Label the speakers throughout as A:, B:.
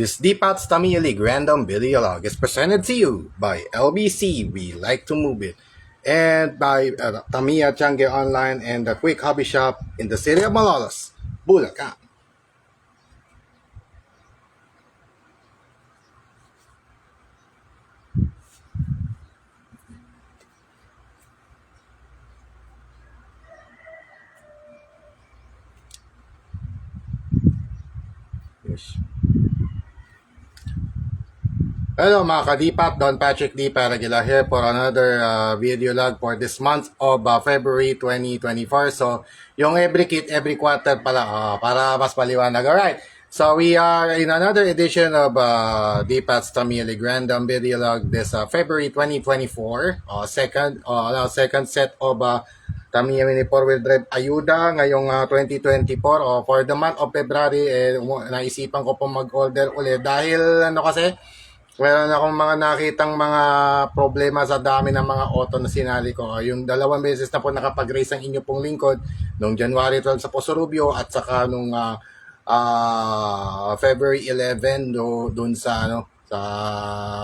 A: This Deepat's Tamiya League Random Video Log is presented to you by LBC, We Like to Move It, and by Tamiya Changi Online and the Quick Hobby Shop in the city of Malolos, Bulacan. Yes. Hello mga ka-Dipat, Don Patrick D. Paragila here for another video log for this month of February 2024. So, yung every kit, every quarter pala, para mas paliwanag. Alright, so we are in another edition of Dipat's Tamiya League Random Video Log this February 2024. Second set of Tamiya Mini 4-wheel drive ayuda ngayong 2024. For the month of February, naisipan ko po mag-order ulit dahil kasi meron akong mga nakitang mga problema sa dami ng mga auto na sinali ko. Yung 2 beses na po nakapag-race ang inyo pong lingkod, nung January 12 sa Poso Rubio at saka nung February 11 doon sa sa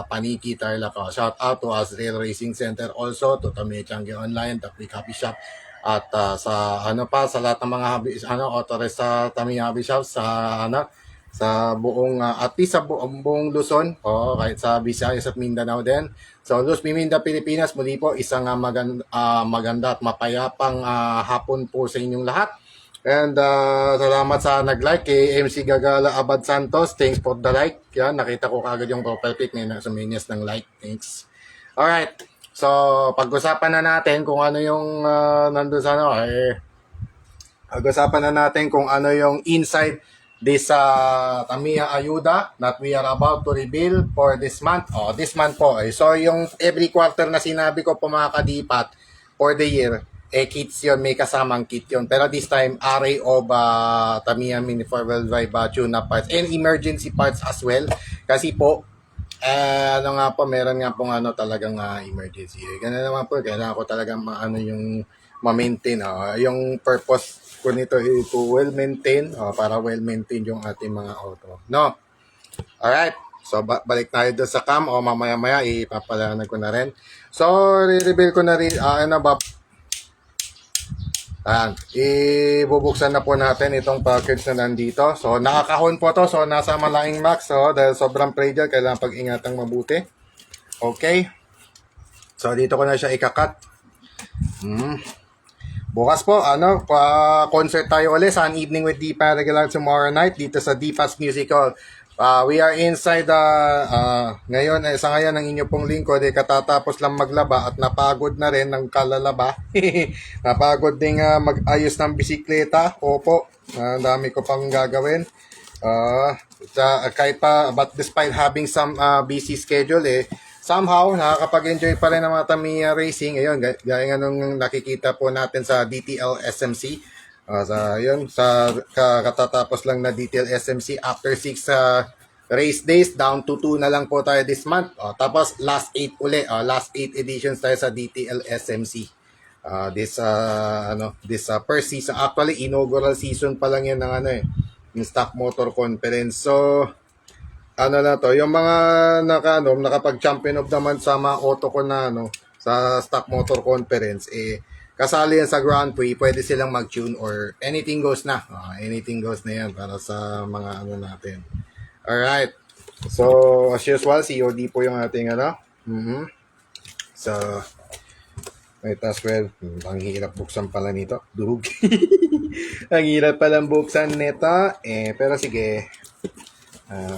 A: Paniki, Tarlac. Shout out to Azrael Racing Center, also to Tamiya Changi Online, the Quick Hobby Shop, at sa sa lahat ng mga authorized sa Tamiya Hobby Shop sa buong at least sa buong Luzon, kahit sa Visayas at Mindanao din. So Luz Biminda, Pilipinas, muli po isang maganda at mapayapang hapon po sa inyong lahat. And salamat sa nag-like kay MC Gagala Abad Santos. Thanks for the like. Yan, nakita ko kagad yung profile pic na suminias ng like. Thanks. Alright. So, pag-usapan na natin kung ano yung nandun sa pag-usapan na natin kung ano yung inside this Tamiya Ayuda that we are about to reveal for this month. This month po. So, yung every quarter na sinabi ko po mga kadipat for the year, kits yun, may kasamang kit yun. Pero this time, array of Tamiya Mini 4-wheel drive tune-up parts and emergency parts as well. Kasi po, meron nga pong talagang emergency. Ganun naman po, kailangan ko talagang yung ma-maintain. Yung purpose ko nito is to well-maintain, para well-maintain yung ating mga auto. No? Alright. So, balik tayo doon sa cam. Mamaya-maya, ipapalanan ko na rin. So, re-reveal ko na rin, ibubuksan na po natin itong package na nandito. So, nakakahon po to. So, nasa malaking max. So, dahil sobrang fragile, kailangan pag-ingatang mabuti. Okay. So, dito ko na siya ikakat. Bukas po, concert tayo ulit sa An Evening with Deepa Regular tomorrow night dito sa Deepa's Music Hall. We are inside ngayon, sa ngayon ng inyo pong lingkod, katatapos lang maglaba at napagod na rin ng kalalaba. Napagod din mag-ayos ng bisikleta. Opo, dami ko pang gagawin. Kahit pa, but despite having some busy schedule, somehow, nakakapag-enjoy pa rin ng mga Tamiya Racing. Ayun, gaya nga nung nakikita po natin sa DTL SMC. Katatapos lang na DTL SMC after 6 race days, down to 2 na lang po tayo this month. Tapos, last 8 uli. Last 8 editions tayo sa DTL SMC. This first season. Actually, inaugural season pa lang yan ng yung Stock Motor Conference. So, na to, yung mga nakapag-champion of the month sa mga auto ko na sa Stock Motor Conference, kasali yan sa Grand Prix, pwede silang mag-tune or anything goes na. Anything goes na yan para sa mga natin. Alright. So, as usual, COD po yung ating So, might as well. Ang hirap buksan pala nito. Durug. Ang hirap palang buksan nito. Pero sige.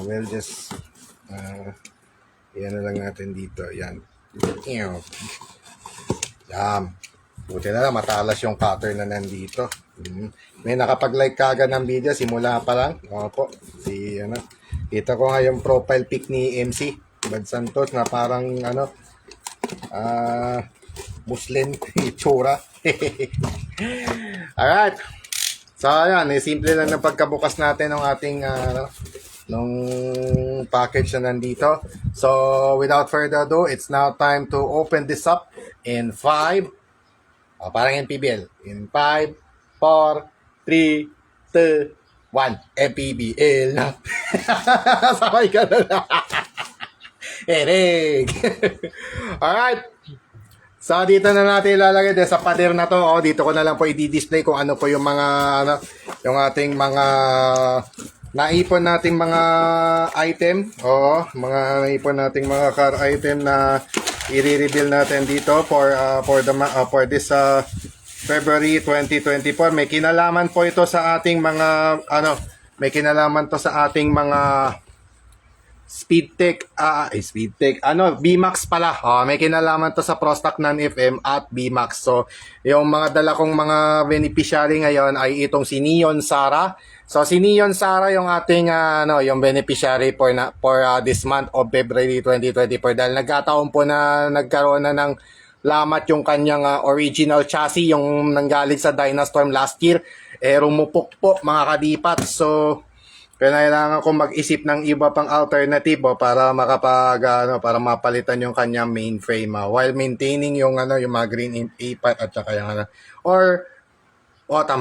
A: We'll just yan na lang natin dito. Yan. Buti na lang, matalas yung cutter na nandito. May nakapag-like kagad ng video, simula pa lang. Opo. Kita ko nga yung profile pic ni MC Bad Santos na parang Muslim itsura. Alright. So, ayan, simple lang ng pagkabukas natin ng ating nung package na nandito. So, without further ado, it's now time to open this up in 5, parang NPBL, in 5, 4, 3, 2, MPBL na. Sabay ka na. Eric. Alright. So, dito na natin ilalagay din sa pader na to. Oh, dito ko na lang po i-display kung ano po yung mga, ano, yung ating mga naipon nating mga item. Oo, mga naipon nating mga car item na i-reveal natin dito for this February 2024. May kinalaman po ito sa ating mga, ano, may kinalaman to sa ating mga Speedtech, BMAX pala. May kinalaman to sa Prostock non-FM at BMAX. So, yung mga dala kong mga beneficiary ngayon ay itong si Neon Sara. So, si Neon Sara yung ating yung beneficiary for this month of February 2024 dahil nagkataon po na nagkaroon na ng lamat yung kanyang original chassis, yung nanggaling sa Dynastorm last year. Rumupok po mga kadipat. So, kailangan ko mag-isip ng iba pang alternatibo para para mapalitan yung kanyang mainframe while maintaining yung yung mga green A part at saka yung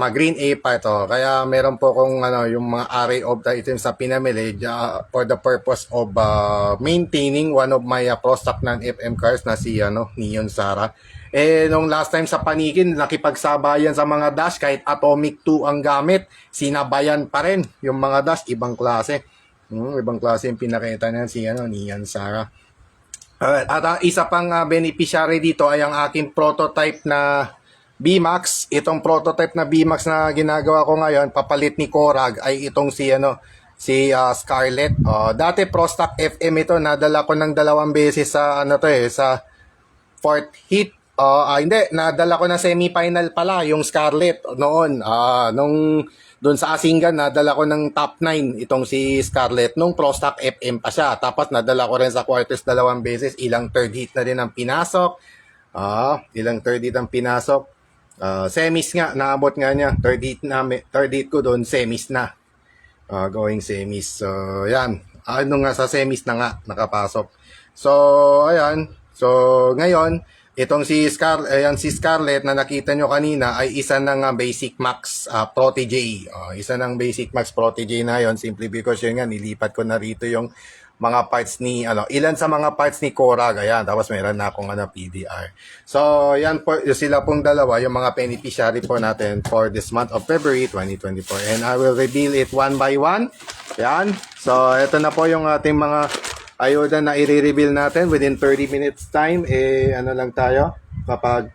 A: green A part Kaya meron po kung yung mga array of the items na pinamili for the purpose of maintaining one of my Prostock non-FM cars na si Neon Sara. Nung last time sa Panikin, nakipagsabayan sa mga dash, kahit Atomic 2 ang gamit, sinabayan pa rin yung mga dash, ibang klase. Ibang klase yung pinakita niya si Neon Sara. At isa pang beneficiary dito ay ang aking prototype na BMAX. Itong prototype na BMAX na ginagawa ko ngayon, papalit ni Korag, ay itong si Scarlett. Dati Prostock FM ito, nadala ko ng 2 beses sa sa fourth heat. Hindi, nadala ko na semi-final pala yung Scarlett noon. Nung doon sa Asingan, nadala ko ng top 9 itong si Scarlett nung Prostock FM pa siya. Tapos nadala ko rin sa quarters 2 beses, ilang third heat na din ang pinasok. Semis nga, naabot nga niya. Third heat ko doon, semis na. Going semis. So, yan. Sa semis na nga, nakapasok. So, ayan. So, ngayon, itong si Scarlett na nakita nyo kanina ay isa ng Basic Max Protege. Isa ng Basic Max Protege na yon, simply because yun nga, nilipat ko na rito yung mga parts ni, ilan sa mga parts ni Korag. Ayan, tapos meron na akong PDR. So, yan po, sila pong dalawa, yung mga beneficiary po natin for this month of February 2024. And I will reveal it one by one. Yan. So, ito na po yung ating mga ayuda na i-reveal natin within 30 minutes time. Lang tayo kapag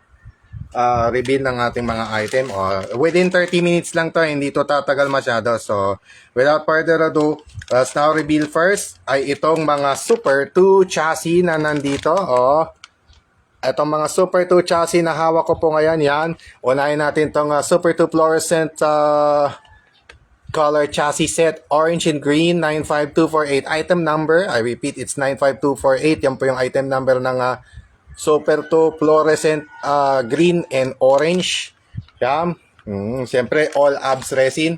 A: reveal ng ating mga item. Within 30 minutes lang to, hindi to tatagal masyado. So, without further ado, let's now reveal first ay itong mga Super 2 chassis na nandito. Itong mga Super 2 chassis na hawak ko po ngayon, yan. Unahin natin itong Super 2 fluorescent color chassis set, orange and green, 95248. Item number, I repeat, it's 95248. Yan po yung item number ng Super 2 fluorescent green and orange. Yan. Siyempre, all abs resin.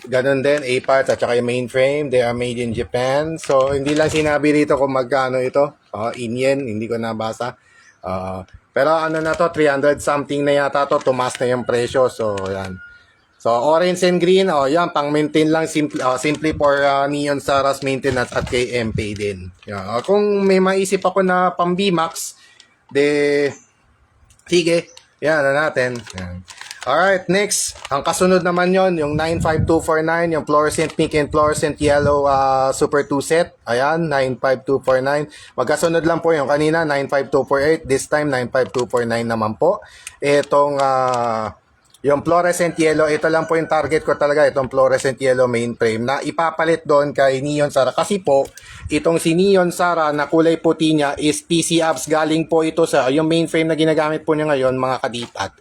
A: Ganun din, A-parts at saka yung mainframe. They are made in Japan. So, hindi lang sinabi rito kung magkano ito. In yen, hindi ko nabasa. Pero na to, 300 something na yata to. Tumas na yung presyo. So, yan. So, orange and green, yan, pang-maintain lang, simply for Neon Sara's maintenance at kay MP din. Yan. Kung may maisip ako na pang-BMAX, sige, yan na natin. Yan. Alright, next, ang kasunod naman yon yung 95249, yung fluorescent pink and fluorescent yellow Super 2 set. Ayan, 95249. Magkasunod lang po yung kanina, 95248. This time, 95249 naman po. Itong yung fluorescent yellow, ito lang po yung target ko talaga, itong fluorescent yellow mainframe na ipapalit doon kay Neon Sara. Kasi po, itong si Neon Sara na kulay puti niya is PC apps. Galing po ito sa, yung mainframe na ginagamit po niya ngayon, mga kadipat,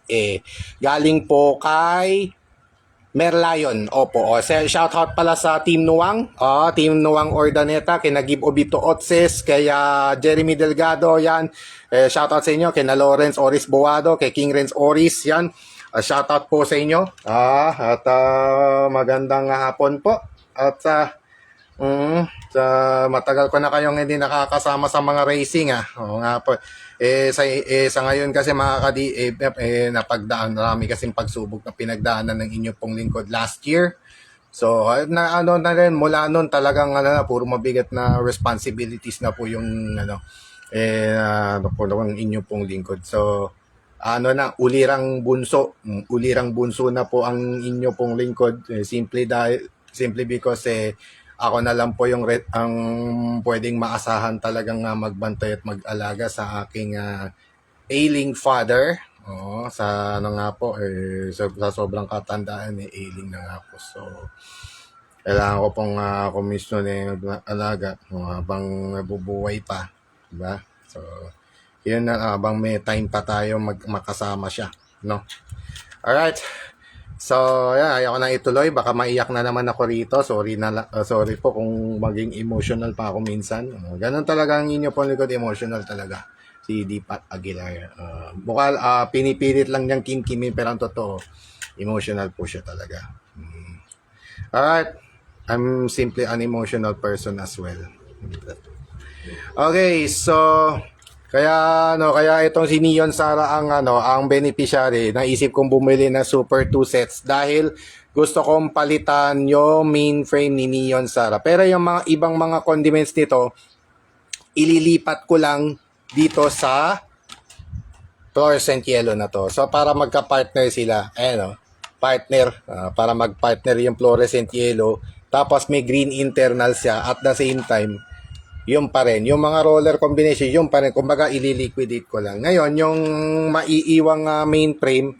A: galing po kay Merlion. Opo. Shoutout pala sa Team Nuwang. Team Nuwang Ordaneta, kina Give Obito Otses, kaya Jeremy Delgado, yan. Shoutout sa inyo, kina Lawrence Oris Boado, kay King Renz Oris, yan. Shoutout po sa inyo. At magandang hapon po. At matagal ko na kayong hindi nakakasama sa mga racing. Oo nga po. Sa ngayon kasi mga napagdaan, marami kasing pagsubok na pinagdaanan ng inyo pong lingkod last year. So, na ano na rin, mula noon talagang ano na, puro mabigat na responsibilities na po yung ano, ano po ang inyo pong lingkod. So, ano na, ulirang bunso na po ang inyo pong lingkod. Simply because ako na lang po yung ang pwedeng maasahan talagang magbantay at mag-alaga sa aking ailing father. Oo, sa ano nga po, sa sobrang katandaan, ailing na nga po. So, kailangan ko pong komisyon alaga habang nabubuhay pa. Diba? So, yun na, habang may time pa tayo makasama siya. No? Alright. So, yeah, ayaw ko na ituloy. Baka maiyak na naman ako rito. Sorry po kung maging emotional pa ako minsan. Ganun talaga ang inyo pong likod. Emotional talaga. Si Dipat Aguilar. Pinipilit lang niyang kim-kimin pero ang totoo, emotional po siya talaga. Alright. I'm simply an emotional person as well. Okay, so kaya itong si Neon Sara ang beneficiary. Naisip kong bumili ng Super 2 sets dahil gusto kong palitan yung mainframe ni Neon Sara. Pero yung mga ibang mga condiments nito, ililipat ko lang dito sa fluorescent yellow na to. So para magka-partner sila, partner, para mag-partner yung fluorescent yellow, tapos may green internal siya at the same time yung pa rin. Yung mga roller combination, yung pa rin. Kumbaga, ililiquidate ko lang. Ngayon, yung maiiwang main frame,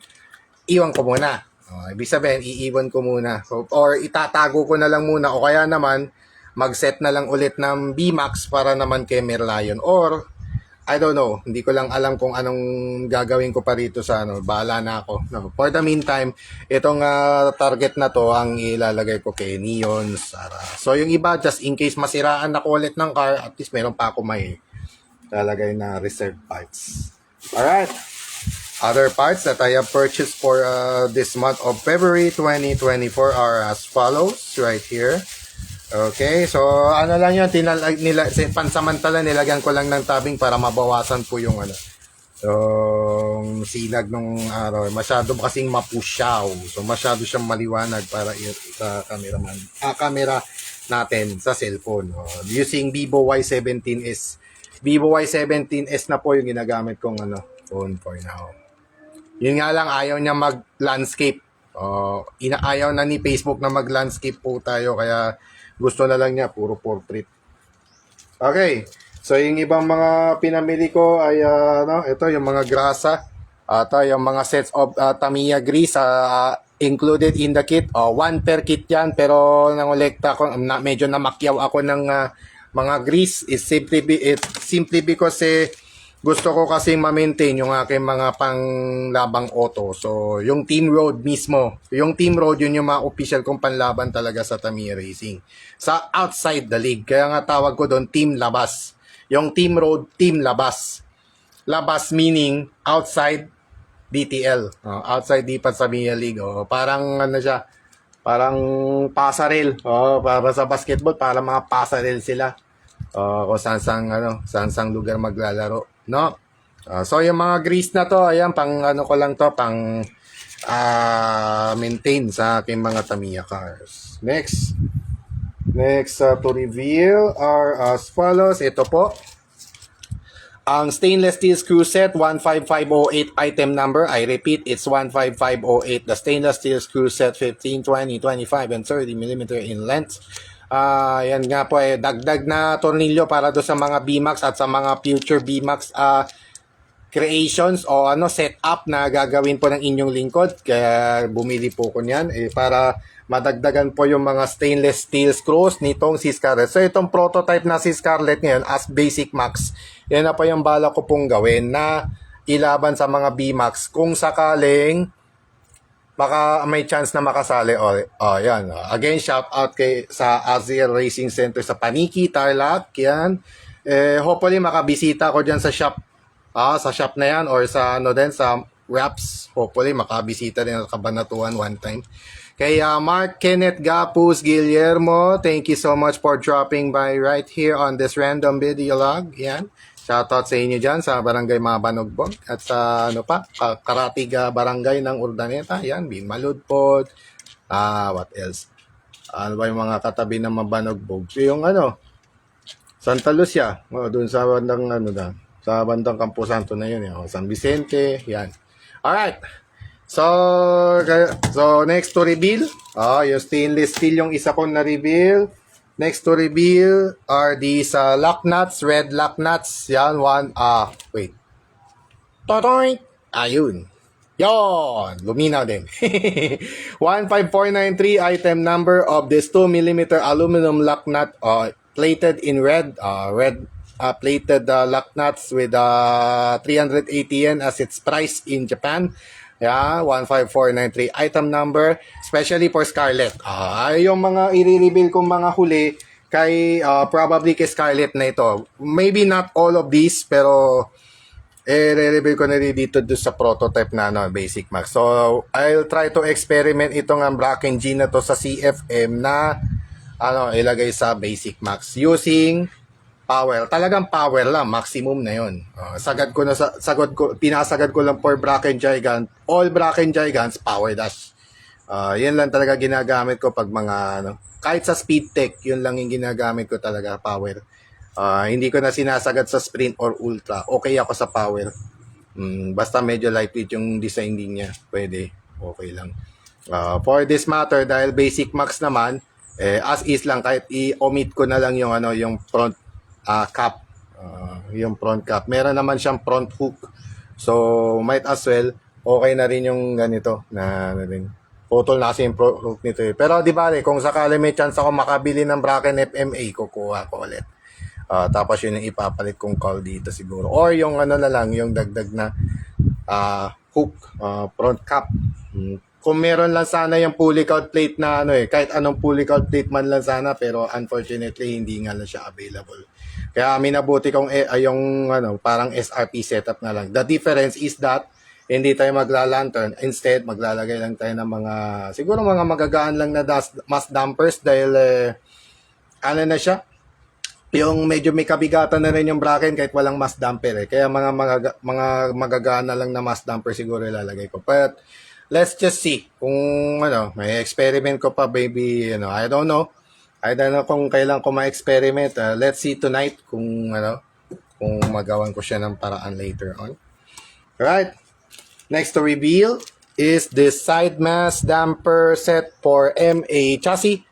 A: iwan ko muna. Ibig sabihin, iiwan ko muna. So, or itatago ko na lang muna. O kaya naman, mag-set na lang ulit ng BMAX para naman kay Merlion. Or, I don't know. Hindi ko lang alam kung anong gagawin ko pa rito sa bahala na ako. No. For the meantime, itong target na to ang ilalagay ko kay Neon Sara. So yung iba, just in case masiraan ako ulit ng car, at least meron pa ako may lalagay na reserve parts. Alright. Other parts that I have purchased for this month of February 2024 are as follows right here. Okay, so ano lang yun, pansamantala nilagyan ko lang ng tabing para mabawasan po yung yung sinag nung araw. Masyado kasing mapusyaw. So masyado siyang maliwanag para sa camera natin sa cellphone. Using Vivo Y17s. Vivo Y17s na po yung ginagamit kong phone for now. Yun nga lang, ayaw niya mag-landscape. Inaayaw na ni Facebook na mag-landscape po tayo, kaya gusto na lang niya puro portrait. Okay. So yung ibang mga pinamili ko ay ito yung mga grasa at yung mga sets of Tamiya grease included in the kit. One per kit yan, pero nangolekta ko, medyo namakyaw ako ng mga grease is simply because gusto ko kasi ma-maintain yung aking mga panglabang auto. So, yung Team Road mismo. Yung Team Road, yun yung mga official kong panlaban talaga sa Tamiya Racing. Sa outside the league. Kaya nga tawag ko doon Team Labas. Yung Team Road, Team Labas. Labas meaning outside DTL. Outside Dipat Tamiya League. Parang siya. Parang pasarel. Para sa basketball, para mga pasarel sila. Kung saan lugar maglalaro. No? So yung mga grease na to, ayan, pang ko lang to, pang maintain sa aking mga Tamiya cars. Next to reveal are as follows. Ito po. Ang stainless steel screw set 15508 item number. I repeat, it's 15508. The stainless steel screw set 15, 20, 25, and 30 mm in length. Yan nga po dagdag na tornilyo para do sa mga BMAX at sa mga future BMAX creations o setup na gagawin po ng inyong lingkod. Kaya bumili po ko niyan para madagdagan po yung mga stainless steel screws nitong si Scarlett. So itong prototype na si Scarlett ngayon as basic max, yan na po yung bala ko pong gawin na ilaban sa mga BMAX kung sakaling may chance na makasali. Yan. Again, shout out sa Aziel Racing Center sa Paniki, Tarlac. Yan. Hopefully makabisita ko diyan sa shop. Sa shop na yan or sa sa Wraps. Hopefully makabisita din sa Kabanatuan one time. Kay Mark Kenneth Gapus Guillermo, thank you so much for dropping by right here on this random video log. Yan. Shoutout sa inyo dyan sa Barangay Mabanogbog at sa Karatig Barangay ng Urdaneta. Yan, Binmaludpod. What else? Ano ba yung mga katabi ng Mabanogbog? So, yung Santa Lucia, doon sa bandang sa bandang Camposanto na yun, San Vicente, yan. Alright. So, next to reveal, yung stainless steel yung isa kong na-reveal. Next to reveal are these lock nuts, red lock nuts. Yan, wait. Totoy! Ayun. Yon, luminaw din. 15493 item number of this 2mm aluminum lock nut plated in red plated lock nuts with 380 yen as its price in Japan. Yeah, 15493 item number, especially for Scarlett. Yung mga i-reveal kong mga huli kay probably kay Scarlett na ito. Maybe not all of these, pero re-reveal ko na rin dito sa prototype na Basic Max. So, I'll try to experiment itong Black and G na to sa CFM na ilagay sa Basic Max using power. Talagang power lang, maximum na 'yon. Pinasagad ko lang for Bracken Gigant. All Bracken Gigants power dash. Yan lang talaga ginagamit ko pag mga kahit sa speed tech, yun lang yung ginagamit ko talaga, power. Hindi ko na sinasagad sa sprint or ultra. Okay ako sa power. Basta medyo lightweight yung design din niya. Pwede. Okay lang. For this matter, dahil basic max naman, as is lang, kahit i-omit ko na lang yung yung front cap. Yung front cap. Meron naman siyang front hook. So, might as well, okay na rin yung ganito na rin. Putol na kasi yung hook nito eh. Pero di ba, kung sakali may chance ako makabili ng Bracken FMA, kukuha ko ulit. Tapos yun yung ipapalit kong call dito siguro. Or yung na lang, yung dagdag na hook, front cap. Kung meron lang sana yung pulley out plate na kahit anong pulley out plate man lang sana, pero unfortunately hindi nga lang siya available. Kaya minabuti kong yung parang SRP setup na lang. The difference is that hindi tayo magla-lantern. Instead, maglalagay lang tayo ng siguro mga magagaan lang na mass dampers dahil na siya, yung medyo may kabigatan na rin yung Bracken kahit walang mass damper eh. Kaya mga magagaan na lang na mass damper siguro ilalagay ko. But let's just see kung may experiment ko pa, baby, I don't know. I don't know kung kailan ko ma-experiment. Let's see tonight kung kung magawan ko siya ng paraan later on. Alright. Next to reveal is this side mass damper set for MA chassis.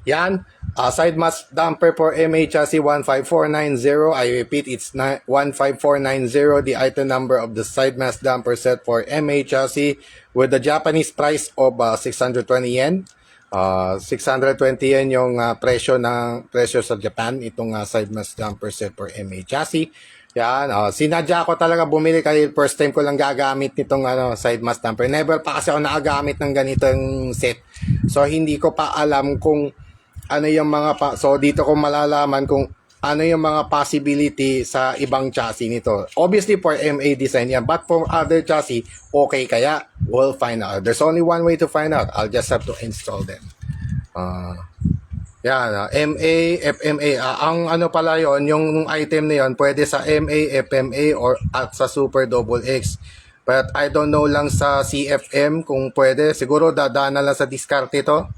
A: Yan. Side mass damper for MA chassis 15490. I repeat, it's 15490, the item number of the side mass damper set for MA chassis with the Japanese price of 620 yen. 620 yen yung presyo sa Japan itong side mass damper set for MA chassis. Yan, sinadya ko talaga bumili kasi first time ko lang gagamit nitong side mass damper. Never pa kasi ako nakagamit ng ganitong set. So hindi ko pa alam kung yung mga so dito ko malalaman kung ano yung mga possibility sa ibang chassis nito. Obviously for MA design yan, but for other chassis, okay kaya? We'll find out. There's only one way to find out. I'll just have to install them. Yan, MA, FMA. Ang pala yon, yung item na yon, pwede sa MA, FMA, or at sa Super Double X. But I don't know lang sa CFM kung pwede. Siguro dadaan na lang sa discard ito.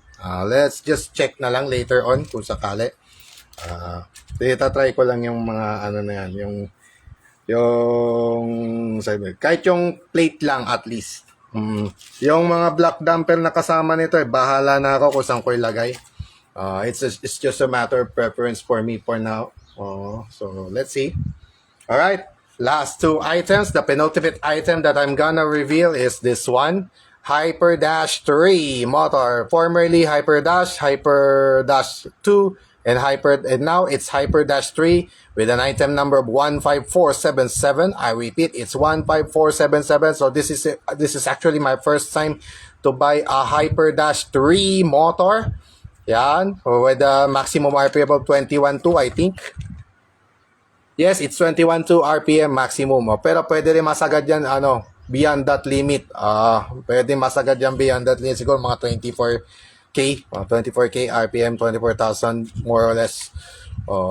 A: Let's just check na lang later on kung sakali. Try ko lang yung mga na yan, yung kahit yung plate lang at least. Yung mga black damper na kasama nito, bahala na ako kung saan ko ilagay. It's just a matter of preference for me for now. So let's see. All right, last two items. The penultimate item that I'm gonna reveal is this one, Hyper Dash 3 motor, formerly Hyper Dash 2, and now it's Hyper Dash 3 with an item number of 15477. I repeat, it's 15477. So this is actually my first time to buy a Hyper Dash 3 motor. Yan, with a maximum RPM of 21.2, I think. Yes, it's 21.2 RPM maximum. Pero pwede rin masagad yan, beyond that limit. Pwede masagad yan beyond that limit. Siguro mga 24K, 24K RPM, 24,000 more or less.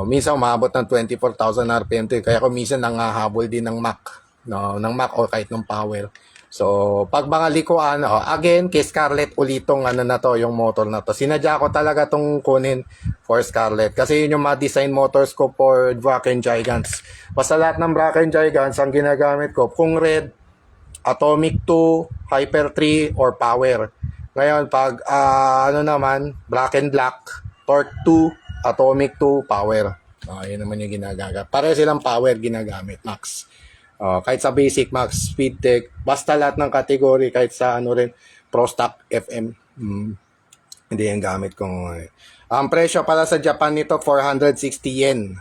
A: Minsan umabot ng 24,000 RPM to. Kaya kung minsan nangahabol din ng Mac, ng Mac o kahit ng power. So, pag mga likuan, again, kay Scarlett ulitong ano na to, yung motor na to. Sinadya ko talaga tong kunin for Scarlett. Kasi yun yung mga design motors ko for Bracken Gigants. Basta lahat ng Bracken Gigants, ang ginagamit ko, kung red, Atomic 2, Hyper 3, or Power. Ngayon, pag ano naman, Black and Black, Torque 2, Atomic 2, Power. Yun naman yung ginagamit. Pareho silang Power ginagamit, Max. Kahit sa basic, Max, Speed Tech, basta lahat ng kategory, kahit sa ano rin, Pro Stock FM. Hindi yung gamit kong ang presyo pala sa Japan nito 460 yen.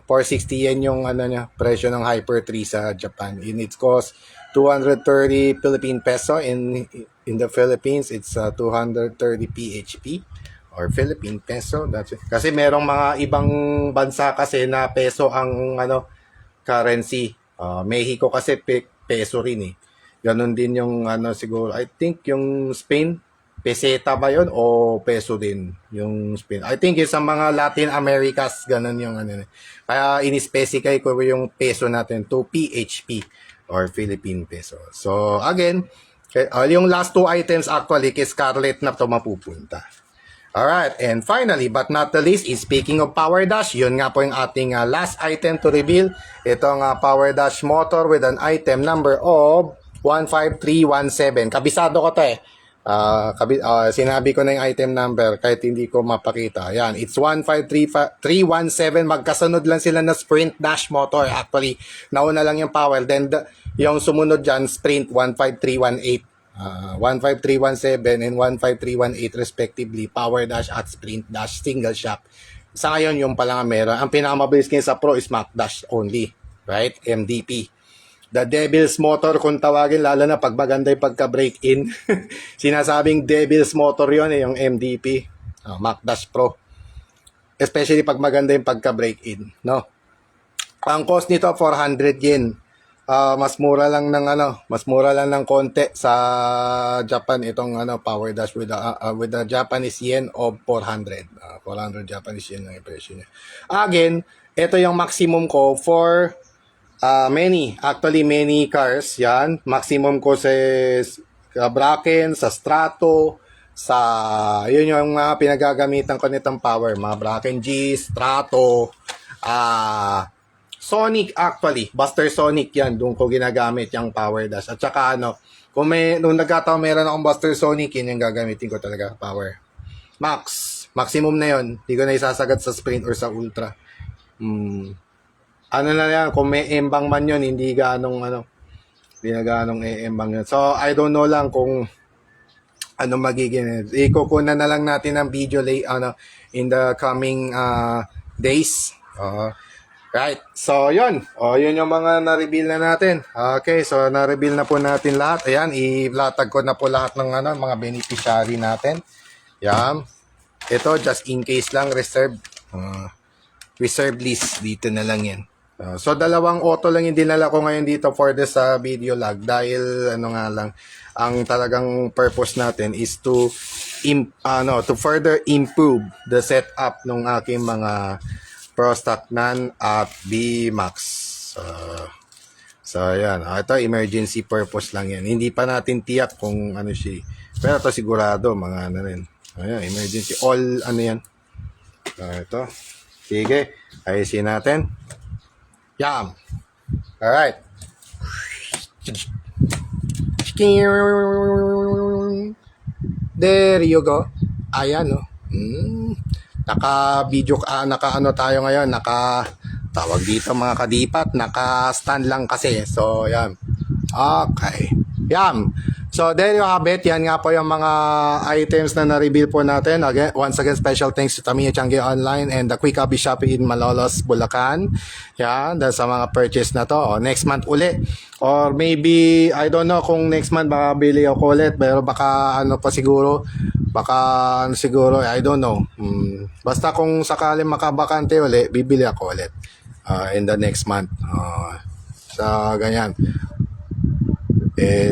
A: 460 yen yung ano niya, presyo ng Hyper 3 sa Japan. In its cost 230 Philippine peso in the Philippines it's 230 PHP or Philippine peso. That's it. Kasi merong mga ibang bansa kasi na peso ang ano currency. Mexico kasi peso rin eh. Ganon din yung ano siguro. I think yung Spain peseta ba yun o peso din yung Spain? I think yung sa mga Latin Americas, ganun yung ano. Kaya in-specify ko yung peso natin to PHP or Philippine peso. So again, yung last two items actually kay Scarlett na ito mapupunta. Alright, and finally but not the least is speaking of Power Dash, yun nga po yung ating last item to reveal. Itong Power Dash motor with an item number of 15317. Kabisado ko to eh. Sinabi ko na yung item number kahit hindi ko mapakita. Yan, it's 15317. Magkasunod lang sila na Sprint Dash motor. Actually, nauna lang yung Power. Then, yung sumunod dyan, Sprint 15318. 15317 and 15318 respectively. Power Dash at Sprint Dash single shock. Sa ngayon, yung pala nga meron. Ang pinakamabilis ngayon sa Pro is Mac Dash only. Right? MDP. The Devil's Motor kung tawagin, lalo na pag maganda yung pagka-break-in. Sinasabing Devil's Motor yon yung MDP. Mac Dash Pro. Especially pag maganda yung pagka-break-in. No? Ang cost nito, 400 yen. Mas mura lang ng konti sa Japan itong Power Dash with the Japanese yen of 400. 400 Japanese yen ang presyo niya. Again, ito yung maximum ko for many cars. Yan, maximum ko sa Bracken, sa Strato, yun yung mga pinagagamitan ko nitong Power, mga Bracken G, Strato, Sonic actually, Buster Sonic yan, doon ko ginagamit yung Power Dash. At saka kung nung nagkataon meron akong Buster Sonic, yun yung gagamitin ko talaga, Power. Maximum na yun. Hindi ko na isasagat sa Sprint or sa Ultra. Ano na yan, kung may embang man yun, hindi na ganong embang yun. So, I don't know lang kung magiging. Ikukunan na lang natin ang video in the coming days. Right. So, yun. Yun yung mga na-reveal na natin. Okay, so na-reveal na po natin lahat. Ayan, ilatag ko na po lahat ng mga beneficiary natin. Yan. Ito, just in case lang, reserve list. Dito na lang yan. So, dalawang auto lang yung dinala ko ngayon dito for this video log. Dahil, ang talagang purpose natin is to further improve the setup ng aking mga Pro Stock NAN at B-Max. So, ayan. Ito, emergency purpose lang yan. Hindi pa natin tiyak kung siya. Pero ito sigurado, mga rin. Ayan, emergency. All, yan. Ito. Sige. Ayusin natin. Yum. Alright. There you go. Ayan, Naka-video, tayo ngayon, tawag dito mga kadipat, naka-stand lang kasi. So, yan. Okay. Yan. So, there you have it. Yan nga po yung mga items na na-reveal po natin. Once again, special thanks to Tamiya Changi Online and the Quick Hobby Shop in Malolos, Bulacan. Yan, dahil sa mga purchase na to. Next month uli. Or maybe, I don't know kung next month baka bili ako ulit. Pero baka siguro, I don't know. Basta kung sakaling makabakante uli, bibili ako ulit. In the next month. So, ganyan.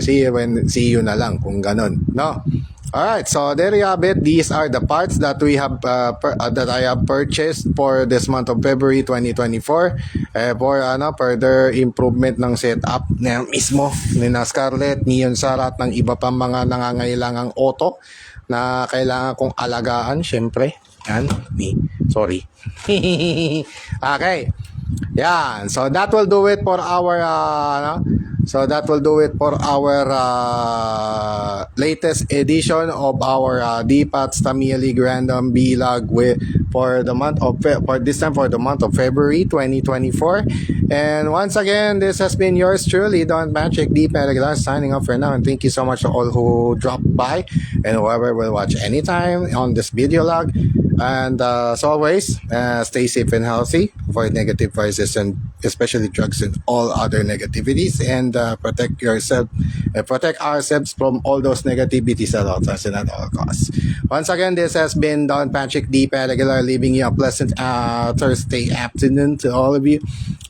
A: See you na lang kung ganon, no? Alright, so there you have it. These are the parts that we have that I have purchased for this month of February 2024 for further improvement ng setup na mismo ni na Scarlett, Neon Sara at ng iba pang mga nangangailangang auto na kailangan kong alagaan, syempre. Yan, sorry. Okay. Yan. So that will do it for our latest edition of our DPAT Tamiya League Random B-Log for the month of February 2024. And once again, this has been yours truly, Don Patrick D. Pereglas, signing off for now. And thank you so much to all who dropped by and whoever will watch anytime on this video log. And as always, stay safe and healthy, avoid negative voices and especially drugs and all other negativities, and protect yourself, protect ourselves from all those negativities at all times and at all costs. Once again, this has been Don Patrick D. Peregular, leaving you a pleasant Thursday afternoon to all of you.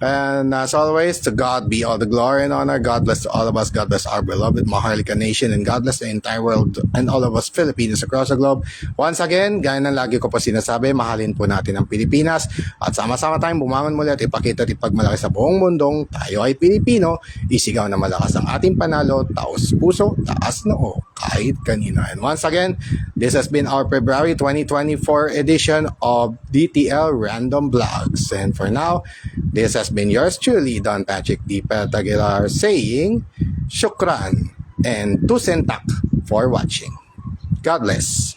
A: And as always, to God be all the glory and honor. God bless to all of us. God bless our beloved Maharlika Nation, and God bless the entire world and all of us Filipinos across the globe. Once again, gaya ng lagi ko po sinasabi, mahalin po natin ang Pilipinas at sama-sama tayong bumangon muli at ipakita at ipagmalaki sa buong mundong tayo ay Pilipino. Isigaw na malakas ang ating panalo, taos puso, taas noo, kahit kanino. And once again, this has been our February 2024 edition of DTL Random Vlogs. And for now, this has been yours truly, Don Patrick D. Petaguilar, saying shukran and tusentak for watching. God bless.